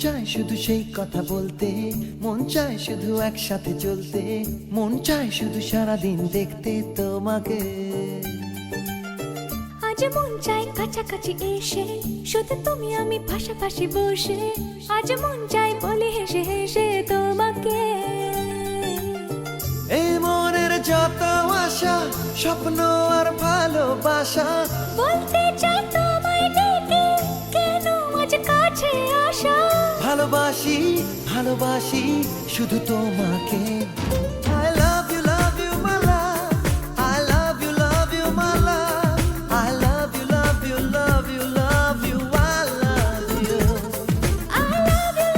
চায় শুধু সেই কথা বলতে, মন চায় শুধু একসাথে চলতে, মন চায় শুধু সারাদিন দেখতে তোমাকে। আজ মন চায় কাছাকাছি এসে, শুধু তুমি আমি পাশাপাশি বসে, আজ মন চায় বলে হেসে হেসে তোমাকে। এই মনের যত আশা, স্বপ্ন আর ভালোবাসা, বলতে চাই তোমায় ডেকে, কেন আজ কাছে আসা। ভালোবাসি ভালোবাসি শুধু তোমাকে। I love you my love, I love you my love, I love you love you love you love you, I love you. I love you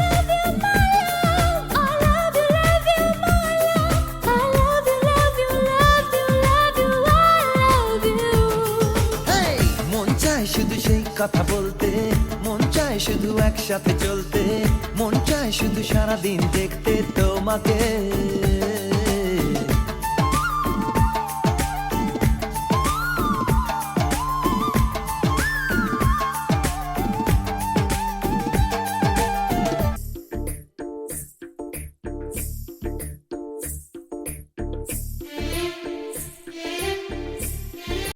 my love, I love you my love, I love you love you love you, I love you. Hey! মন চায় শুধু সেই কথা বলতে, মন চায় শুধু একসাথে চলতে, মন চায় শুধু সারাদিন দেখতে তোমাকে।